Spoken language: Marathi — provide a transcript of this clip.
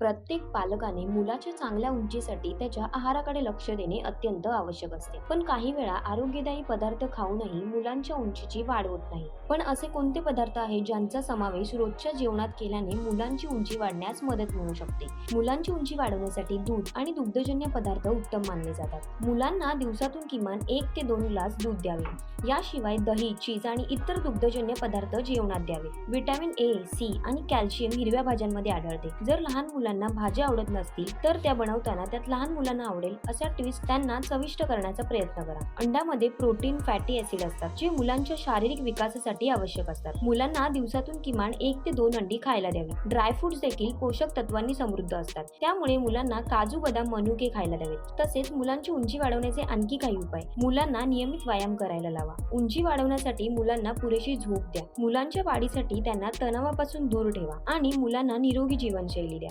प्रत्येक पालकाने मुलाच्या चांगल्या उंचीसाठी त्याच्या आहाराकडे लक्ष देणे अत्यंत आवश्यक असते. पण काही वेळा आरोग्यदायी पदार्थ खाऊनही मुलांच्या उंचीची वाढ होत नाही. पण असे कोणते पदार्थ आहेत ज्यांचा समावेश रोजच्या जेवणात केल्याने मुलांची उंची वाढण्यास मदत मिळू शकते? मुलांची उंची वाढवण्यासाठी दूध आणि दुग्धजन्य पदार्थ उत्तम मानले जातात. मुलांना दिवसातून किमान 1 ते 2 ग्लास दूध द्यावे. याशिवाय दही, चीज आणि इतर दुग्धजन्य पदार्थ जेवणात द्यावे. व्हिटॅमिन ए, सी आणि कॅल्शियम हिरव्या भाज्यांमध्ये आढळते. जर लहान मुलांना भाज्या आवडत नसतील तर त्या बनवताना त्यात लहान मुलांना आवडेल असा ट्विस्ट त्यांना चविष्ट करण्याचा प्रयत्न करा. अंड्यामध्ये प्रोटीन, फॅटी ऍसिड असतात जे मुलांच्या शारीरिक विकासासाठी आवश्यक असतात. मुलांना दिवसातून किमान 1 ते 2 अंडी खायला द्यावी. ड्रायफ्रुट्स देखील पोषक तत्वांनी समृद्ध असतात, त्यामुळे मुलांना काजू, बदाम, मनुके खायला द्यावेत. तसेच मुलांची उंची वाढवण्याचे आणखी काही उपाय: मुलांना नियमित व्यायाम करायला लावा. उंची वाढवण्यासाठी मुलांना पुरेशी झोप द्या. मुलांच्या वाढीसाठी त्यांना तणावापासून दूर ठेवा आणि मुलांना निरोगी जीवनशैली द्या.